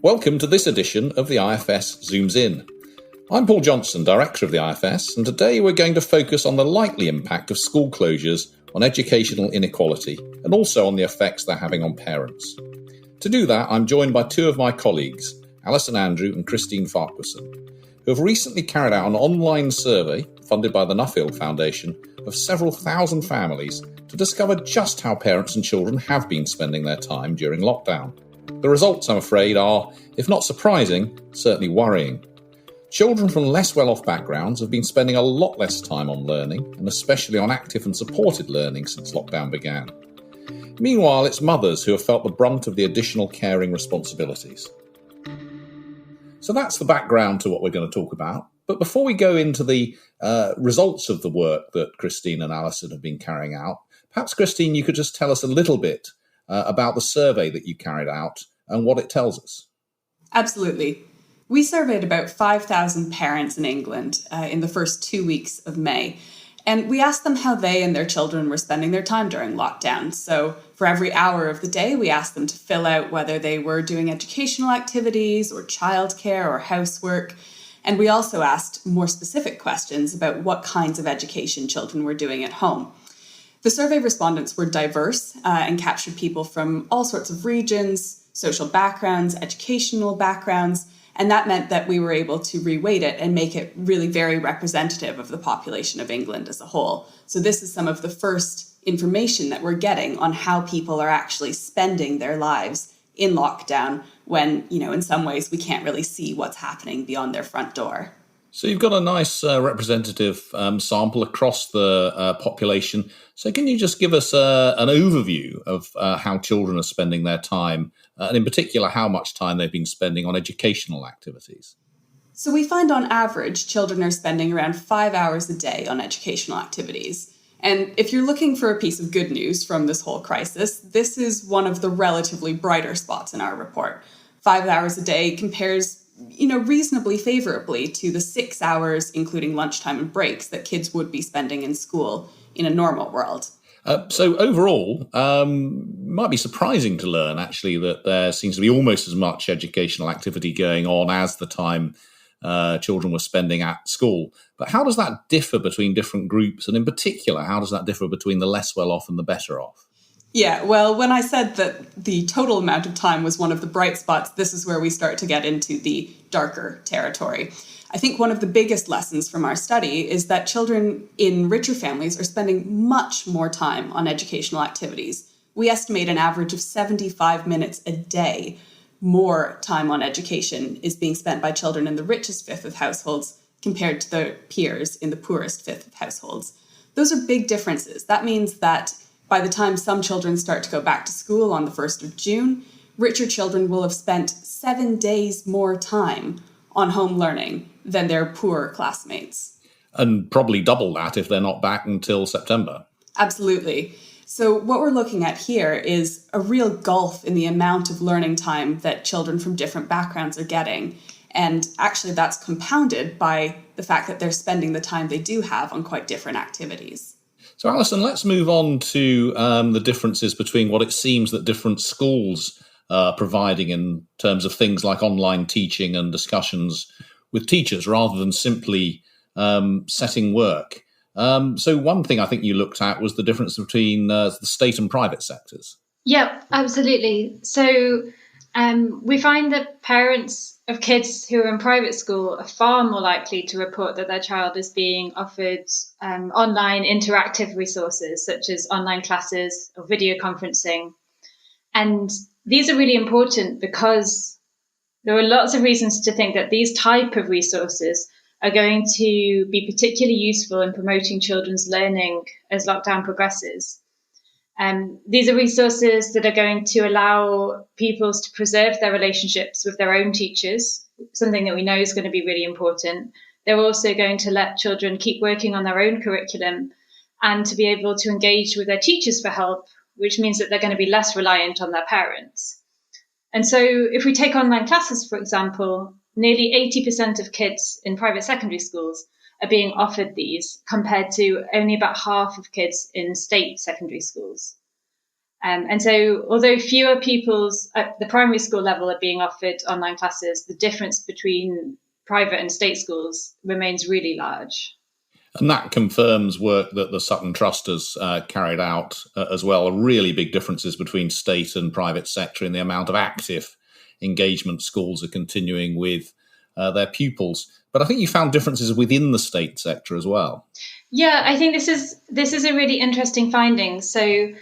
Welcome to this edition of the IFS Zooms In. I'm Paul Johnson, Director of the IFS, and today we're going to focus on the likely impact of school closures on educational inequality and also on the effects they're having on parents. To do that, I'm joined by two of my colleagues, Alison Andrew and Christine Farquharson, who have recently carried out an online survey funded by the Nuffield Foundation of several thousand families to discover just how parents and children have been spending their time during lockdown. The results, I'm afraid, are, if not surprising, certainly worrying. Children from less well-off backgrounds have been spending a lot less time on learning, and especially on active and supported learning since lockdown began. Meanwhile, it's mothers who have felt the brunt of the additional caring responsibilities. So that's the background to what we're going to talk about. But before we go into the results of the work that Christine and Alison have been carrying out, perhaps, Christine, you could just tell us a little bit about the survey that you carried out and what it tells us. Absolutely. We surveyed about 5,000 parents in England in the first 2 weeks of May, and we asked them how they and their children were spending their time during lockdown. So for every hour of the day, we asked them to fill out whether they were doing educational activities or childcare or housework. And we also asked more specific questions about what kinds of education children were doing at home. The survey respondents were diverse and captured people from all sorts of regions, social backgrounds, educational backgrounds, and that meant that we were able to reweight it and make it really very representative of the population of England as a whole. So this is some of the first information that we're getting on how people are actually spending their lives in lockdown when, in some ways we can't really see what's happening beyond their front door. So you've got a nice representative sample across the population. So can you just give us an overview of how children are spending their time, and in particular, how much time they've been spending on educational activities? So we find on average, children are spending around 5 hours a day on educational activities. And if you're looking for a piece of good news from this whole crisis, this is one of the relatively brighter spots in our report. 5 hours a day compares reasonably favorably to the 6 hours, including lunchtime and breaks, that kids would be spending in school in a normal world. So overall, might be surprising to learn, actually, that there seems to be almost as much educational activity going on as the time children were spending at school. But how does that differ between different groups? And in particular, how does that differ between the less well-off and the better off? Yeah, well, when I said that the total amount of time was one of the bright spots, this is where we start to get into the darker territory. I think one of the biggest lessons from our study is that children in richer families are spending much more time on educational activities. We estimate an average of 75 minutes a day more time on education is being spent by children in the richest fifth of households compared to their peers in the poorest fifth of households. Those are big differences. That means that by the time some children start to go back to school on the 1st of June, richer children will have spent 7 days more time on home learning than their poorer classmates. And probably double that if they're not back until September. Absolutely. So what we're looking at here is a real gulf in the amount of learning time that children from different backgrounds are getting. And actually that's compounded by the fact that they're spending the time they do have on quite different activities. So, Alison, let's move on to the differences between what it seems that different schools are providing in terms of things like online teaching and discussions with teachers rather than simply setting work. So one thing I think you looked at was the difference between the state and private sectors. Yeah, absolutely. So we find that parents of kids who are in private school are far more likely to report that their child is being offered online interactive resources such as online classes or video conferencing. And these are really important because there are lots of reasons to think that these type of resources are going to be particularly useful in promoting children's learning as lockdown progresses. These are resources that are going to allow pupils to preserve their relationships with their own teachers, something that we know is going to be really important. They're also going to let children keep working on their own curriculum and to be able to engage with their teachers for help, which means that they're going to be less reliant on their parents. And so if we take online classes, for example, nearly 80% of kids in private secondary schools are being offered these compared to only about half of kids in state secondary schools. And so although fewer pupils at the primary school level are being offered online classes, the difference between private and state schools remains really large. And that confirms work that the Sutton Trust has carried out as well. Really big differences between state and private sector in the amount of active engagement schools are continuing with their pupils. But I think you found differences within the state sector as well. Yeah, I think this is a really interesting finding. So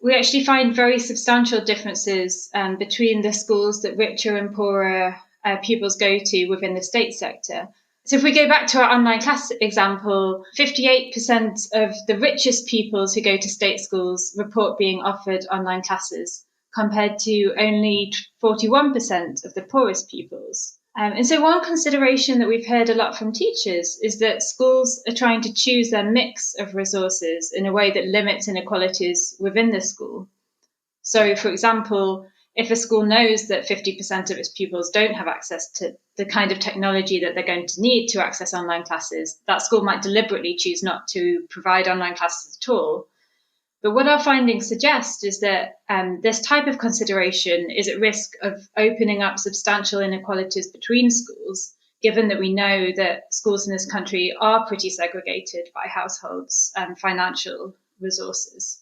we actually find very substantial differences between the schools that richer and poorer pupils go to within the state sector. So if we go back to our online class example, 58% of the richest pupils who go to state schools report being offered online classes, compared to only 41% of the poorest pupils. And so one consideration that we've heard a lot from teachers is that schools are trying to choose their mix of resources in a way that limits inequalities within the school. So, for example, if a school knows that 50% of its pupils don't have access to the kind of technology that they're going to need to access online classes, that school might deliberately choose not to provide online classes at all. But what our findings suggest is that this type of consideration is at risk of opening up substantial inequalities between schools, given that we know that schools in this country are pretty segregated by households and financial resources.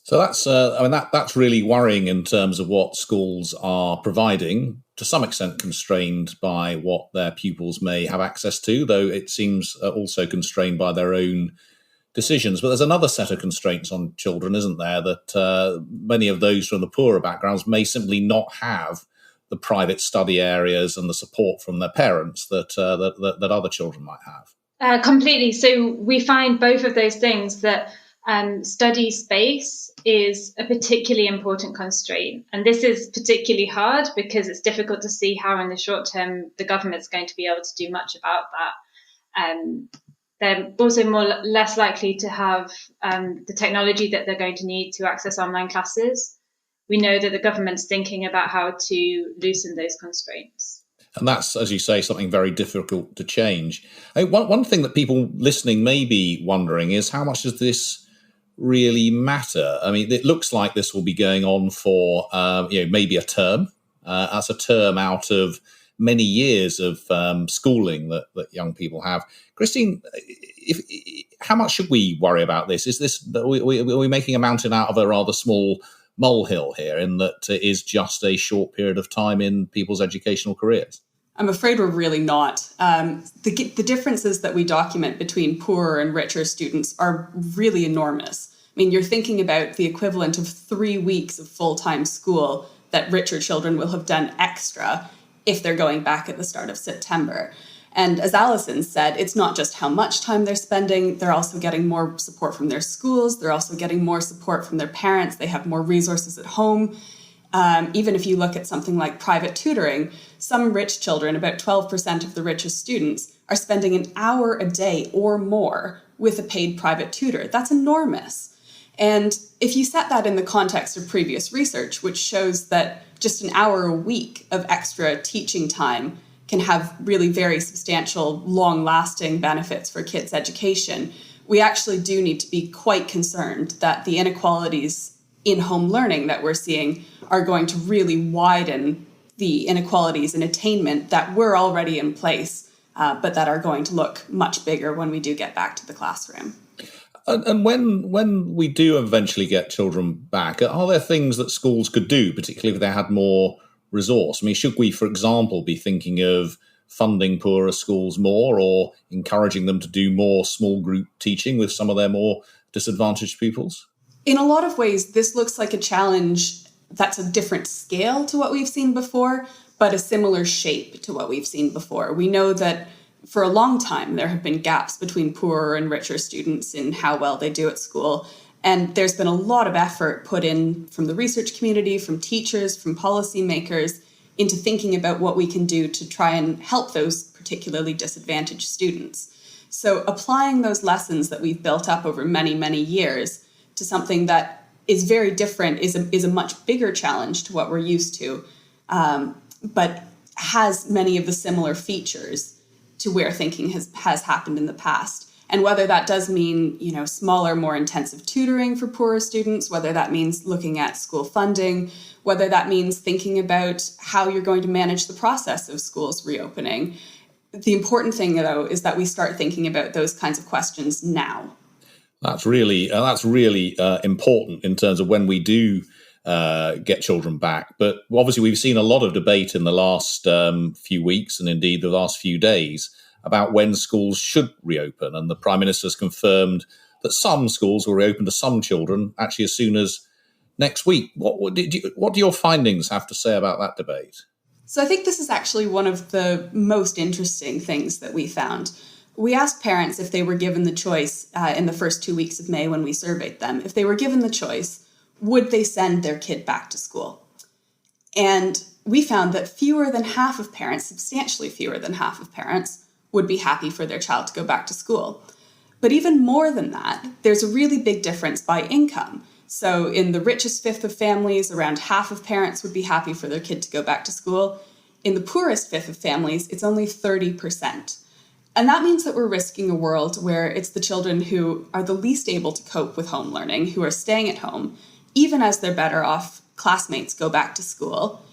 So that's really worrying in terms of what schools are providing, to some extent constrained by what their pupils may have access to, though it seems also constrained by their own decisions. But there's another set of constraints on children, isn't there, that many of those from the poorer backgrounds may simply not have the private study areas and the support from their parents that other children might have. Completely. So we find both of those things, that study space is a particularly important constraint. And this is particularly hard because it's difficult to see how in the short term the government's going to be able to do much about that. They're also less likely to have the technology that they're going to need to access online classes. We know that the government's thinking about how to loosen those constraints. And that's, as you say, something very difficult to change. One thing that people listening may be wondering is, how much does this really matter? I mean, it looks like this will be going on for maybe a term. That's a term out of many years of schooling that young people have. Christine, how much should we worry about this? Are we making a mountain out of a rather small molehill here, in that it is just a short period of time in people's educational careers? I'm afraid we're really not. The differences that we document between poorer and richer students are really enormous. I mean, you're thinking about the equivalent of 3 weeks of full-time school that richer children will have done extra if they're going back at the start of September. And as Alison said, it's not just how much time they're spending, they're also getting more support from their schools, they're also getting more support from their parents, they have more resources at home. Even if you look at something like private tutoring, some rich children, about 12% of the richest students, are spending an hour a day or more with a paid private tutor. That's enormous. And if you set that in the context of previous research, which shows that just an hour a week of extra teaching time can have really very substantial, long-lasting benefits for kids' education, we actually do need to be quite concerned that the inequalities in home learning that we're seeing are going to really widen the inequalities in attainment that were already in place, but that are going to look much bigger when we do get back to the classroom. And when we do eventually get children back, are there things that schools could do, particularly if they had more resource? I mean, should we, for example, be thinking of funding poorer schools more, or encouraging them to do more small group teaching with some of their more disadvantaged pupils? In a lot of ways, this looks like a challenge that's a different scale to what we've seen before, but a similar shape to what we've seen before. We know that for a long time, there have been gaps between poorer and richer students in how well they do at school. And there's been a lot of effort put in from the research community, from teachers, from policymakers, into thinking about what we can do to try and help those particularly disadvantaged students. So applying those lessons that we've built up over many, many years to something that is very different is a much bigger challenge to what we're used to, but has many of the similar features to where thinking has happened in the past. And whether that does mean, smaller, more intensive tutoring for poorer students, whether that means looking at school funding, whether that means thinking about how you're going to manage the process of schools reopening. The important thing, though, is that we start thinking about those kinds of questions now. That's really important in terms of when we do get children back. But obviously, we've seen a lot of debate in the last few weeks and indeed the last few days about when schools should reopen. And the Prime Minister has confirmed that some schools will reopen to some children actually as soon as next week. What do your findings have to say about that debate? So I think this is actually one of the most interesting things that we found. We asked parents if they were given the choice in the first 2 weeks of May when we surveyed them, if they were given the choice, would they send their kid back to school? And we found that fewer than half of parents, substantially fewer than half of parents, would be happy for their child to go back to school. But even more than that, there's a really big difference by income. So in the richest fifth of families, around half of parents would be happy for their kid to go back to school. In the poorest fifth of families, it's only 30%. And that means that we're risking a world where it's the children who are the least able to cope with home learning, who are staying at home, even as their better off classmates go back to school.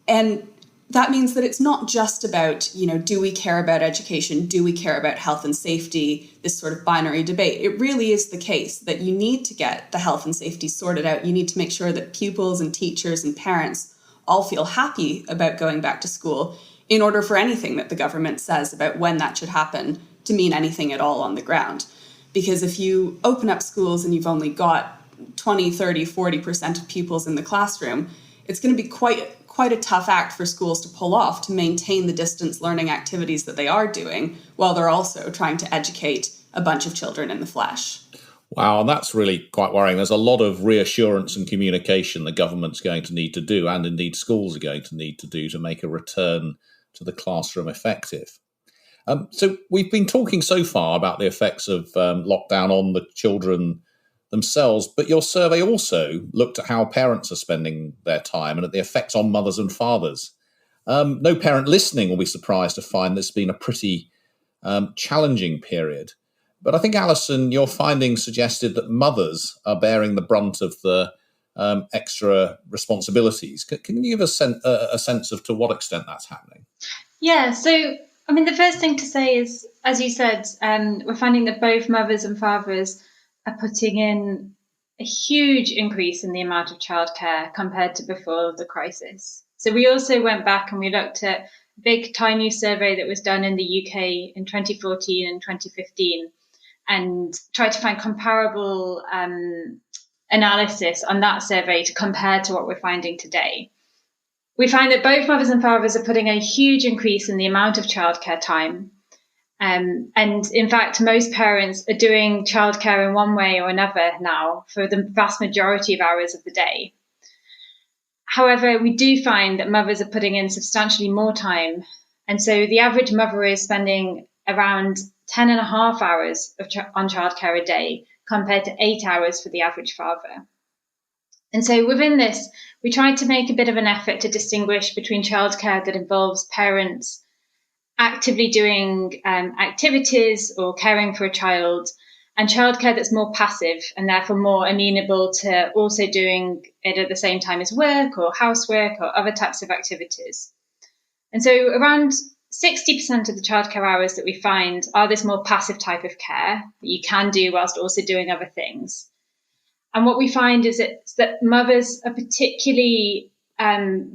And that means that it's not just about, do we care about education? Do we care about health and safety? This sort of binary debate. It really is the case that you need to get the health and safety sorted out. You need to make sure that pupils and teachers and parents all feel happy about going back to school in order for anything that the government says about when that should happen to mean anything at all on the ground. Because if you open up schools and you've only got 20, 30, 40% of pupils in the classroom, it's going to be quite a tough act for schools to pull off to maintain the distance learning activities that they are doing while they're also trying to educate a bunch of children in the flesh. Wow, and that's really quite worrying. There's a lot of reassurance and communication the government's going to need to do, and indeed schools are going to need to do to make a return to the classroom effective. So we've been talking so far about the effects of lockdown on the children themselves, but your survey also looked at how parents are spending their time and at the effects on mothers and fathers. No parent listening will be surprised to find this has been a pretty challenging period. But I think, Alison, your findings suggested that mothers are bearing the brunt of the extra responsibilities. Can you give us a sense of to what extent that's happening? Yeah, so the first thing to say is, as you said, we're finding that both mothers and fathers are putting in a huge increase in the amount of childcare compared to before the crisis. So we also went back and we looked at a big Time Use survey that was done in the UK in 2014 and 2015 and tried to find comparable analysis on that survey to compare to what we're finding today. We find that both mothers and fathers are putting a huge increase in the amount of childcare time. And in fact, most parents are doing childcare in one way or another now for the vast majority of hours of the day. However, we do find that mothers are putting in substantially more time. And so the average mother is spending around 10 and a half hours on childcare a day compared to 8 hours for the average father. And so within this, we tried to make a bit of an effort to distinguish between childcare that involves parents actively doing activities or caring for a child, and childcare that's more passive and therefore more amenable to also doing it at the same time as work or housework or other types of activities. And so around 60% of the childcare hours that we find are this more passive type of care that you can do whilst also doing other things. And what we find is that mothers are particularly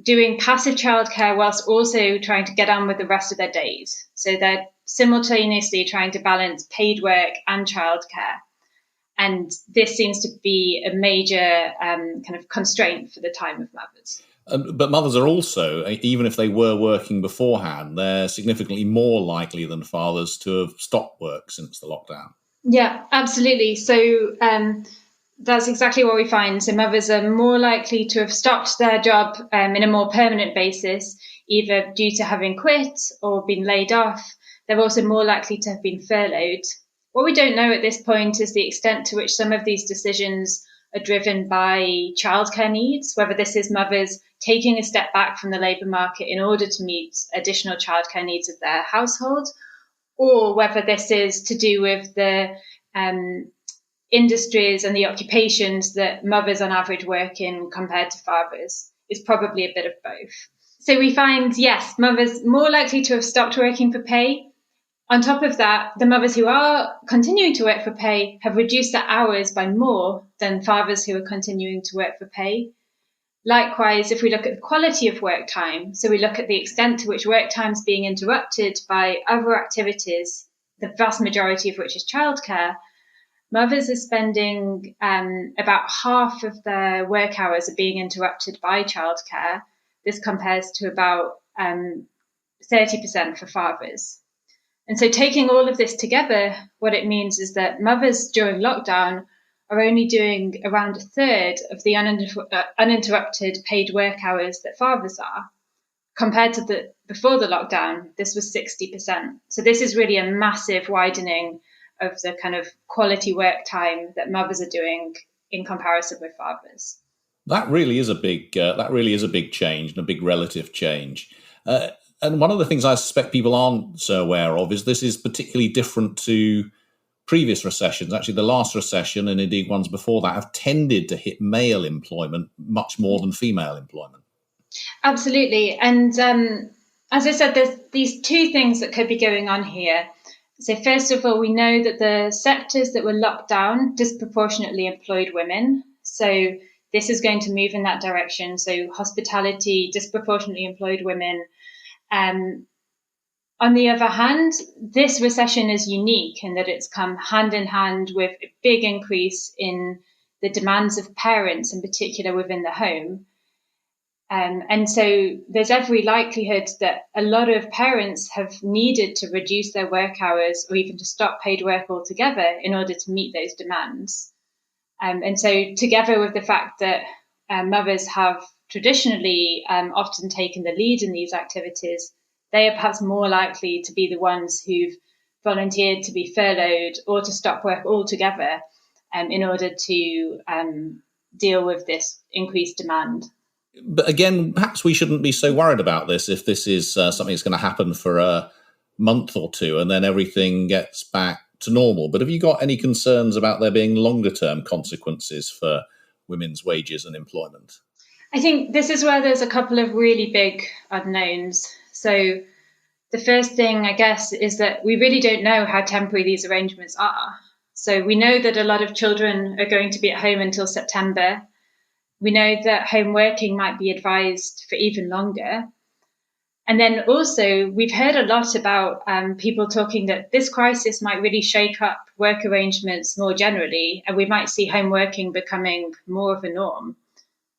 doing passive childcare whilst also trying to get on with the rest of their days. So they're simultaneously trying to balance paid work and childcare. And this seems to be a major kind of constraint for the time of mothers. But mothers are also, even if they were working beforehand, they're significantly more likely than fathers to have stopped work since the lockdown. Yeah, absolutely. So that's exactly what we find. So mothers are more likely to have stopped their job in a more permanent basis, either due to having quit or been laid off. They're also more likely to have been furloughed. What we don't know at this point is the extent to which some of these decisions are driven by childcare needs, whether this is mothers taking a step back from the labour market in order to meet additional childcare needs of their household, or whether this is to do with the industries and the occupations that mothers on average work in compared to fathers. It's probably a bit of both. So we find, yes, mothers more likely to have stopped working for pay. On top of that, the mothers who are continuing to work for pay have reduced their hours by more than fathers who are continuing to work for pay. Likewise, if we look at the quality of work time, so we look at the extent to which work time is being interrupted by other activities, the vast majority of which is childcare, mothers are spending about half of their work hours are being interrupted by childcare. This compares to about 30% for fathers. And so taking all of this together, what it means is that mothers during lockdown are only doing around a third of the uninterrupted paid work hours that fathers are. Compared to before the lockdown, this was 60%. So this is really a massive widening of the kind of quality work time that mothers are doing in comparison with fathers. That really is a big change and a big relative change. And one of the things I suspect people aren't so aware of is this is particularly different to previous recessions. Actually, the last recession and indeed ones before that have tended to hit male employment much more than female employment. Absolutely. And as I said, there's these two things that could be going on here. So first of all, we know that the sectors that were locked down disproportionately employed women. So this is going to move in that direction. So hospitality disproportionately employed women. On the other hand, this recession is unique in that it's come hand in hand with a big increase in the demands of parents, in particular within the home. And so there's every likelihood that a lot of parents have needed to reduce their work hours or even to stop paid work altogether in order to meet those demands. And so together with the fact that mothers have traditionally often taken the lead in these activities, they are perhaps more likely to be the ones who've volunteered to be furloughed or to stop work altogether in order to deal with this increased demand. But again, perhaps we shouldn't be so worried about this if this is something that's going to happen for a month or two and then everything gets back to normal. But have you got any concerns about there being longer term consequences for women's wages and employment? I think this is where there's a couple of really big unknowns. So the first thing, I guess, is that we really don't know how temporary these arrangements are. So we know that a lot of children are going to be at home until September. We know that home working might be advised for even longer. And then also, we've heard a lot about people talking that this crisis might really shake up work arrangements more generally, and we might see home working becoming more of a norm.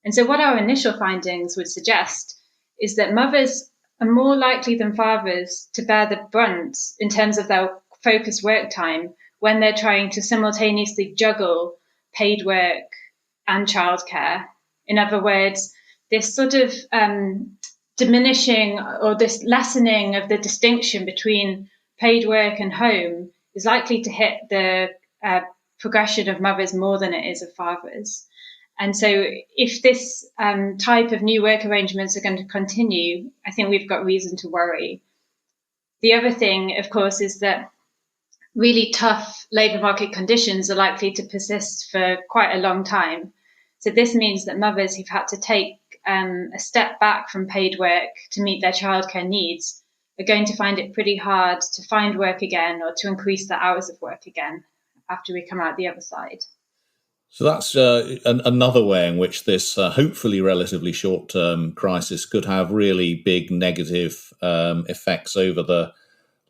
And so what our initial findings would suggest is that mothers are more likely than fathers to bear the brunt in terms of their focused work time when they're trying to simultaneously juggle paid work and childcare. In other words, this sort of diminishing or this lessening of the distinction between paid work and home is likely to hit the progression of mothers more than it is of fathers. And so if this type of new work arrangements are going to continue, I think we've got reason to worry. The other thing, of course, is that really tough labour market conditions are likely to persist for quite a long time. So this means that mothers who've had to take a step back from paid work to meet their childcare needs are going to find it pretty hard to find work again or to increase their hours of work again after we come out the other side. So that's another way in which this hopefully relatively short-term crisis could have really big negative effects over the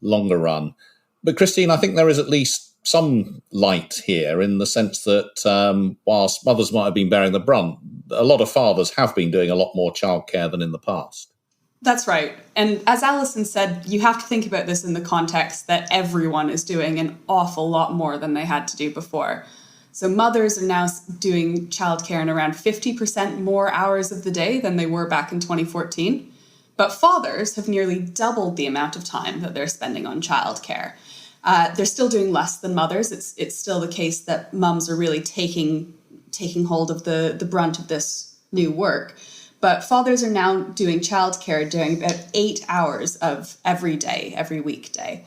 longer run. But Christine, I think there is at least some light here in the sense that whilst mothers might have been bearing the brunt, a lot of fathers have been doing a lot more childcare than in the past. That's right. And as Alison said, you have to think about this in the context that everyone is doing an awful lot more than they had to do before. So mothers are now doing childcare in around 50% more hours of the day than they were back in 2014. But fathers have nearly doubled the amount of time that they're spending on childcare. They're still doing less than mothers. It's still the case that mums are really taking hold of the brunt of this new work. But fathers are now doing childcare, doing about 8 hours of every day, every weekday.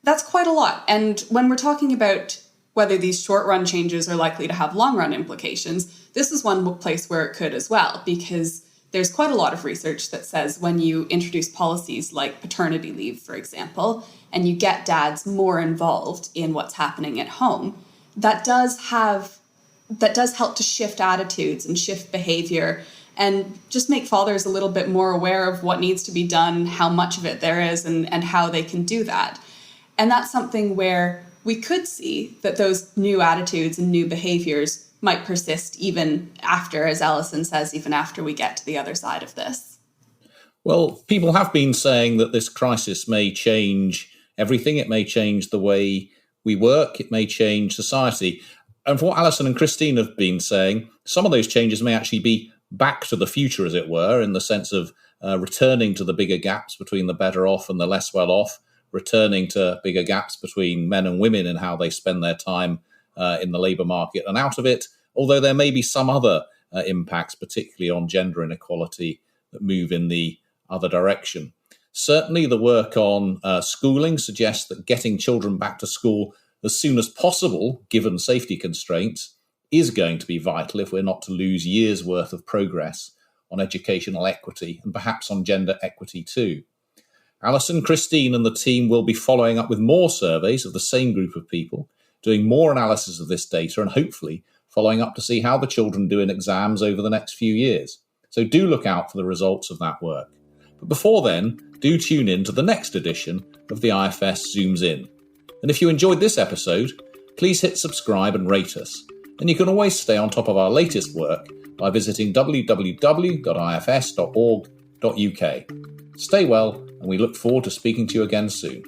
That's quite a lot. And when we're talking about whether these short-run changes are likely to have long-run implications, this is one place where it could as well, because there's quite a lot of research that says when you introduce policies like paternity leave, for example, and you get dads more involved in what's happening at home, that does help to shift attitudes and shift behavior and just make fathers a little bit more aware of what needs to be done, how much of it there is, and how they can do that. And that's something where we could see that those new attitudes and new behaviors might persist even after, as Alison says, even after we get to the other side of this. Well, people have been saying that this crisis may change everything. It may change the way we work. It may change society. And for what Alison and Christine have been saying, some of those changes may actually be back to the future, as it were, in the sense of returning to the bigger gaps between the better off and the less well off, returning to bigger gaps between men and women and how they spend their time in the labour market and out of it, although there may be some other impacts, particularly on gender inequality, that move in the other direction. Certainly the work on schooling suggests that getting children back to school as soon as possible, given safety constraints, is going to be vital if we're not to lose years' worth of progress on educational equity and perhaps on gender equity too. Alison, Christine and the team will be following up with more surveys of the same group of people, doing more analysis of this data and hopefully following up to see how the children do in exams over the next few years. So do look out for the results of that work. But before then, do tune in to the next edition of the IFS Zooms In. And if you enjoyed this episode, please hit subscribe and rate us. And you can always stay on top of our latest work by visiting www.ifs.org.uk. Stay well, and we look forward to speaking to you again soon.